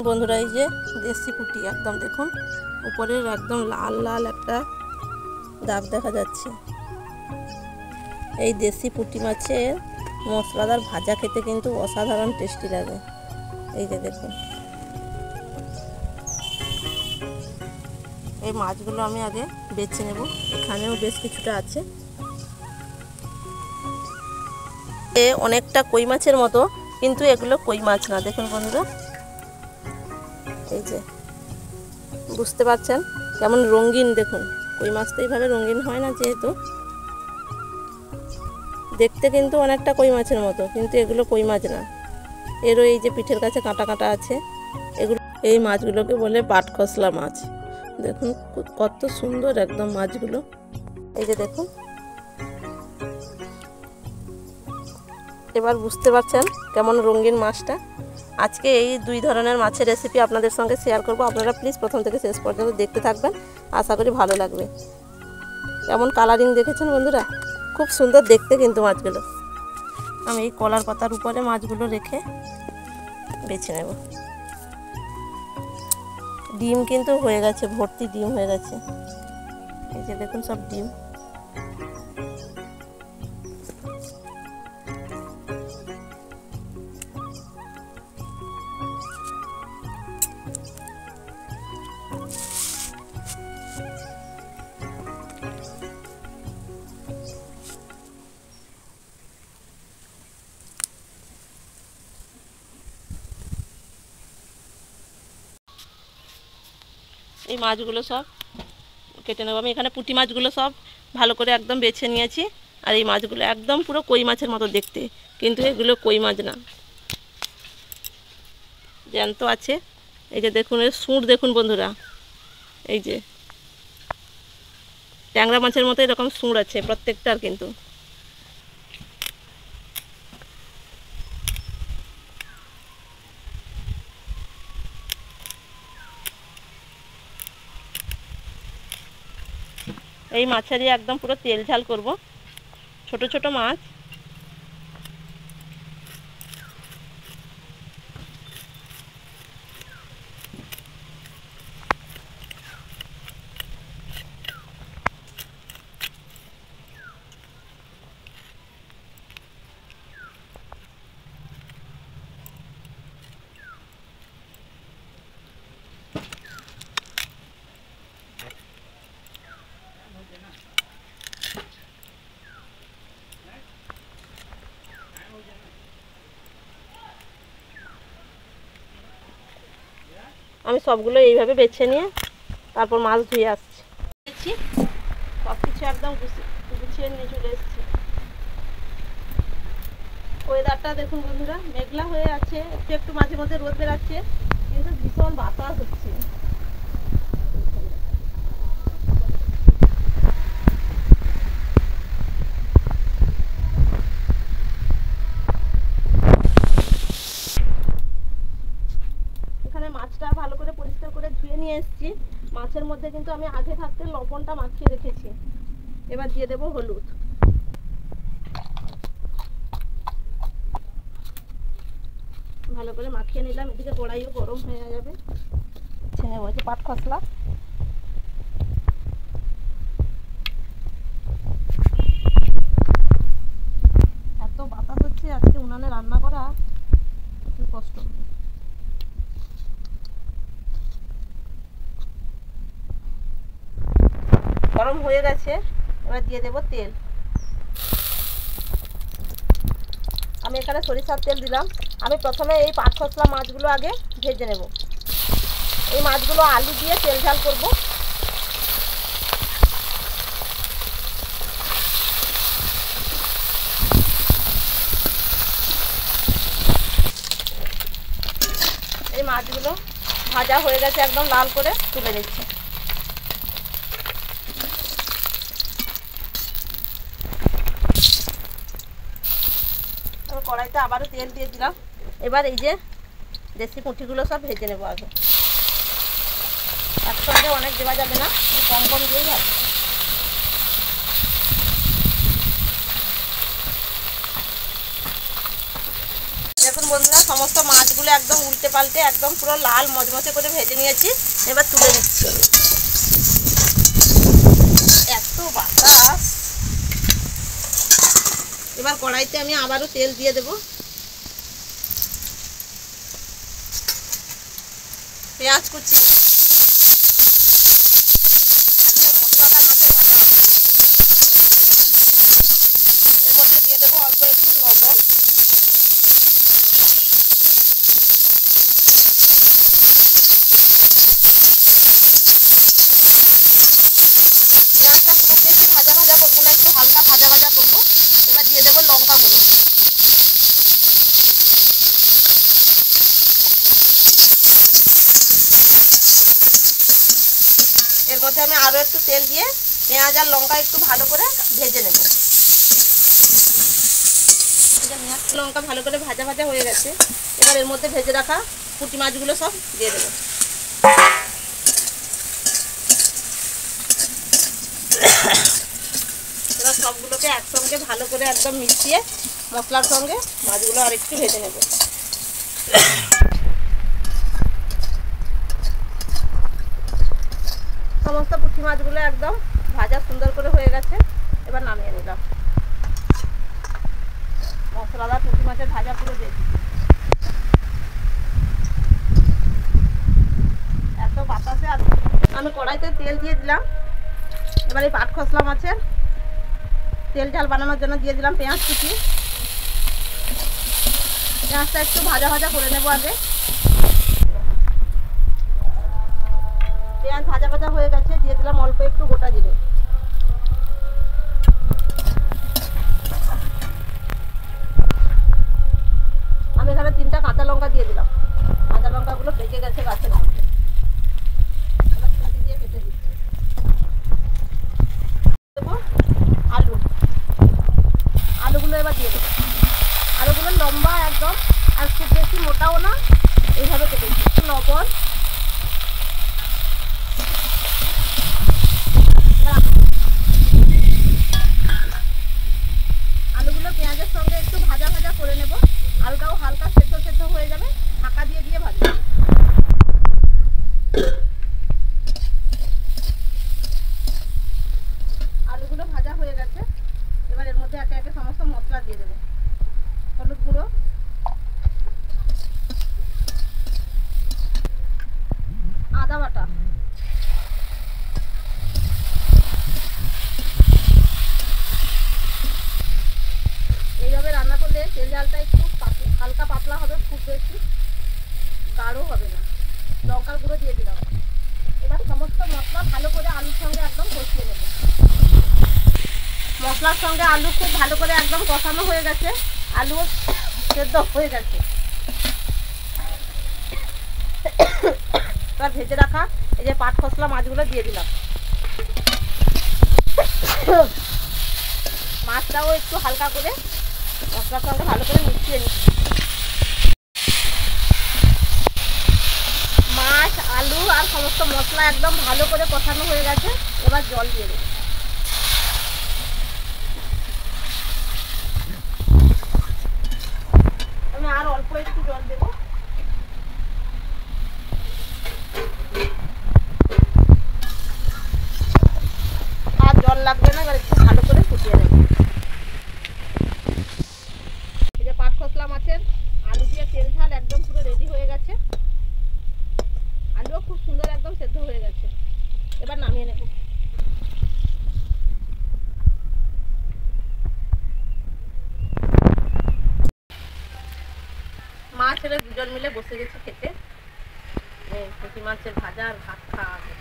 বন্ধুরা, এই যে দেশি পুঁটি একদম দেখুন, উপরের একদম লাল লাল একটা দাগ দেখা যাচ্ছে। এই দেশি পুঁটি মাছের মশলাদার ভাজা খেতে কিন্তু অসাধারণ টেস্টি লাগে। এই যে দেখুন, এই মাছগুলো আমি আগে বেছে নেব। এখানেও বেশ কিছুটা আছে। অনেকটা কই মাছের মতো, কিন্তু এগুলো কই মাছ না। দেখুন বন্ধুরা, এই যে বুঝতে পারছেন কেমন রঙিন। দেখুন, কই মাছ তো এইভাবে রঙিন হয় না, যেহেতু দেখতে কিন্তু অনেকটা কই মাছের মতো, কিন্তু এগুলো কই মাছ না। এরও এই যে পিঠের কাছে কাঁটা কাঁটা আছে। এগুলো, এই মাছগুলোকে বলে পাটখসলা মাছ। দেখুন কত সুন্দর একদম মাছগুলো। এই যে দেখুন, এবার বুঝতে পারছেন কেমন রঙিন মাছটা। আজকে এই দুই ধরনের মাছের রেসিপি আপনাদের সঙ্গে শেয়ার করব। আপনারা প্লিজ প্রথম থেকে শেষ পর্যন্ত দেখতে থাকবেন, আশা করি ভালো লাগবে। কেমন কালারিং দেখেছেন বন্ধুরা, খুব সুন্দর দেখতে কিন্তু মাছগুলো। আমি এই কলার পাতার উপরে মাছগুলো রেখে বেছে নেব। ডিম কিন্তু হয়ে গেছে, ভর্তি ডিম হয়ে গেছে। এই যে দেখুন, সব ডিম। এই মাছগুলো সব কেটে নেব। আমি এখানে পুঁটি মাছগুলো সব ভালো করে একদম বেছে নিয়েছি। আর এই মাছগুলো একদম পুরো কই মাছের মতো দেখতে, কিন্তু এগুলো কই মাছ না, জ্যান্ত আছে। এই যে দেখুন, এর সুঁড় দেখুন বন্ধুরা, এই যে ট্যাংরা মাছের মতো এরকম সুঁড় আছে প্রত্যেকটার। কিন্তু এই মাছেরই একদম পুরো তেল ঝাল করব। ছোট ছোট মাছ। আমি সবগুলো এইভাবে বেছে নিয়ে তারপর মাছ ধুয়ে আসছি। সব কিছু একদম গুছিয়ে নিয়ে চলে এসেছি। ওয়েদারটা দেখুন বন্ধুরা, মেঘলা হয়ে আছে, একটু একটু মাঝে মধ্যে রোদ বেরাচ্ছে, কিন্তু ভীষণ বাতাস হচ্ছে। এখানে মাছটা ভালো করে পরিষ্কার করে ধুয়ে নিয়ে এসেছি। মাছের মধ্যে কিন্তু আমি আগে থাকতে লবণটা মাখিয়ে রেখেছি। এবার দিয়ে দেবো হলুদ। ভালো করে মাখিয়ে নিলাম। এদিকে কড়াইও গরম হয়ে যাবে। ছেনে বলছে পাট খসলা। এত বাতাস হচ্ছে, আজকে উনানে রান্না করা একটু কষ্ট। গরম হয়ে গেছে, এবার দিয়ে দেবো তেল। আমি এখানে সরিষার তেল দিলাম। আমি প্রথমে এই পাট খসলা মাছগুলো আগে ভেজে নেব। এই মাছগুলো আলু দিয়ে তেল ঝাল করব। এই মাছগুলো ভাজা হয়ে গেছে, একদম লাল করে তুলে নিচ্ছি। কড়াইতে আবারও তেল দিয়ে দিলাম। এবার এই যে দেশি পুঁটিগুলো সব ভেজে নেবো আগে। একসঙ্গে অনেক দেওয়া যাবে না, কম কম দিয়েই ভাজবো। দেখুন বন্ধুরা, সমস্ত মাছগুলো একদম উল্টে পাল্টে একদম পুরো লাল মচমচে করে ভেজে নিয়েছি। এবার তুলে নিচ্ছি। এত বাতাস। এবার কড়াইতে আমি আবারও তেল দিয়ে দেব। পেঁয়াজ কুচি, মশলাটা মাছের ভাজা হবে। এর মধ্যে দিয়ে দেবো অল্প একটু লবণ, পেঁয়াজটা খুব বেশি ভাজা ভাজা করবো না, একটু হালকা ভাজা ভাজা করবো। এবার দিয়ে দেবো লঙ্কা গুঁড়ো, এর মধ্যে আমি আরও একটু তেল দিয়ে পেঁয়াজ আর লঙ্কা একটু ভালো করে ভেজে নেব। পেঁয়াজ লঙ্কা ভালো করে ভাজা ভাজা হয়ে গেছে। এবার এর মধ্যে ভেজে রাখা পুঁটি মাছগুলো সব দিয়ে দেবো। এবার সবগুলোকে একসঙ্গে ভালো করে একদম মিশিয়ে মশলার সঙ্গে মাছগুলো আর একটু ভেজে নেব। সমস্ত পুঁটি মাছগুলো একদম ভাজা সুন্দর করে হয়ে গেছে। এবার নামিয়ে নিলাম। মশলাদার পুঁটি মাছের ভাজা পুরো রেডি। এত বাতাসে আমি কড়াইতে তেল দিয়ে দিলাম। এবার এই পাট খসলা মাছের তেল ঝাল বানানোর জন্য দিয়ে দিলাম পেঁয়াজ কুচি। পেঁয়াজটা একটু ভাজা ভাজা করে নেব আগে। পেঁয়াজ ভাজা ভাজা হয়ে গেছে, দিয়ে দিলাম অল্প একটু গোটা জিরে। আমি এখানে 3টা কাঁচা লঙ্কা দিয়ে দিলাম। কাঁচা লঙ্কাগুলো পেকে গেছে গাছের মধ্যে। দিয়ে কেটে দিচ্ছি। দেবো আলু, আলুগুলো এবার দিয়ে দেবো। আলুগুলো লম্বা একদম, আর খুব বেশি মোটাও না, এইভাবে কেটে দিচ্ছি। লবণ, আলুগুলো পেঁয়াজের সঙ্গে একটু ভাজা ভাজা করে নেব। আলুটাও হালকা সেদ্ধ সেদ্ধ হয়ে যাবে, ঢাকা দিয়ে দিয়ে ভাজবো। আলুগুলো ভাজা হয়ে গেছে। এবার এর মধ্যে একে একে সমস্ত মশলা দিয়ে দেবো। হলুদ গুঁড়ো, আদা বাটা, এইভাবে রান্না করলে তেল ঝালটা একটু হালকা পাতলা হবে, খুব বেশি গাঢ় হবে না। লঙ্কার গুঁড়ো দিয়ে দিলাম। এবার সমস্ত মশলা ভালো করে আলুর সঙ্গে একদম কষিয়ে নেব। মশলার সঙ্গে আলু খুব ভালো করে একদম কষানো হয়ে গেছে, আলু সেদ্ধ হয়ে গেছে। এবার ভেজে রাখা এই যে পাট খসলা মাছগুলো দিয়ে দিলাম। মাছটাও একটু হালকা করে মশলার সঙ্গে ভালো করে মিশিয়ে নিচ্ছি। মাছ, আলু আর সমস্ত মশলা একদম ভালো করে কষানো হয়ে গেছে। এবার জল দিয়ে দেবো। আমি আর অল্প একটু জল দেবো। আর জল লাগবে না, এবার একটু ভালো করে ফুটিয়ে নেব। এই যে পাট খসলা মাছের আলু দিয়ে তেল ঝাল একদম পুরো রেডি হয়ে গেছে। আলুও খুব সুন্দর একদম সেদ্ধ হয়ে গেছে। এবার নামিয়ে নেব। মা ছেলে দুজন মিলে বসে গেছে খেতে। পুঁটি মাছের ভাজা আর ভাত খাওয়া হবে।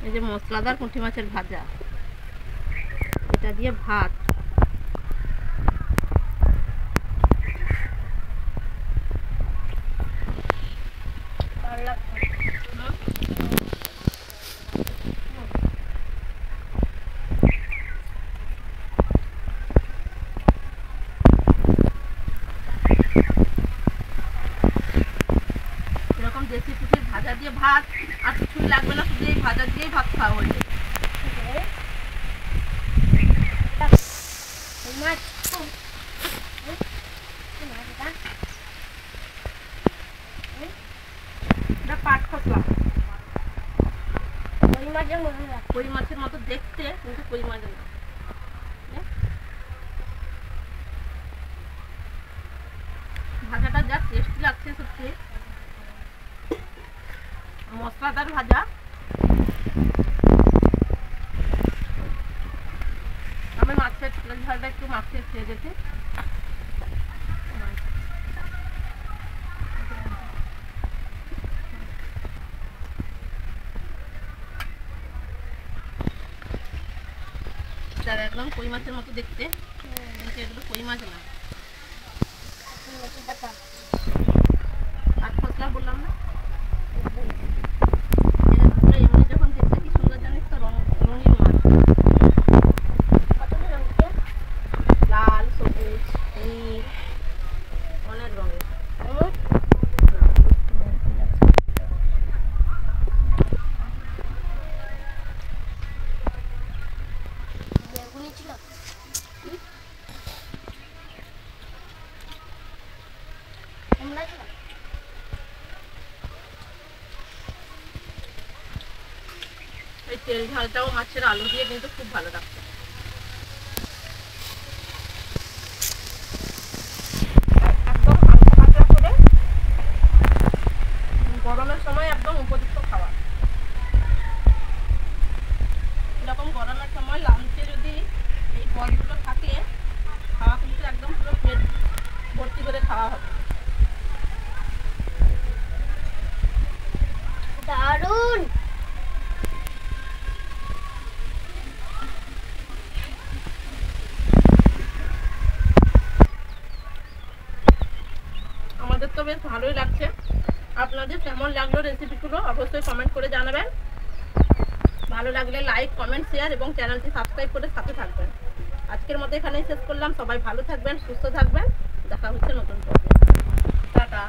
এই যে মশলাদার পুঁটি মাছের ভাজা, এটা দিয়ে ভাত। এরকম দেশি পুঁটির ভাজা দিয়ে ভাত আর কিছুই লাগবে না, শুধু এই ভাজা দিয়েই ভাত খাওয়া হয়ে যাবে। মশলা। কই মাছের মতো দেখতে, কিন্তু কই মাছ না। ভাজাটা যা টেস্টি লাগছে সত্যি, মশলাদার ভাজা। আমি মাছের ঝালটা একটু মাখিয়ে খেয়ে গেছি। একদম কই মাছের মতো দেখতে, কিন্তু এগুলো কই মাছ না। আর মশলা বললাম না, এমনি যখন দেখতে কি সুন্দর জানিস তো, রঙিন মাছ, লাল, সবুজ, নীল, অনেক রঙের। এই তেল ঝালটাও মাছের আলু দিয়ে কিন্তু খুব ভালো লাগছে। একদম হালকা পাতলা করে, গরমের সময় একদম উপযুক্ত খাওয়া। এরকম গরমের সময় লাঞ্চে যদি এই পদগুলো থাকে, খাওয়া কিন্তু একদম পুরো পেট ভর্তি করে খাওয়া হবে। দারুণ। আমাদের তো বেশ ভালোই লাগছে। আপনাদের কেমন লাগলো রেসিপিগুলো অবশ্যই কমেন্ট করে জানাবেন। ভালো লাগলে লাইক, কমেন্ট, শেয়ার এবং চ্যানেলটি সাবস্ক্রাইব করে সাথে থাকবেন। আজকের মতো এখানেই শেষ করলাম। সবাই ভালো থাকবেন, সুস্থ থাকবেন। দেখা হচ্ছে নতুন পর্বে। টাটা।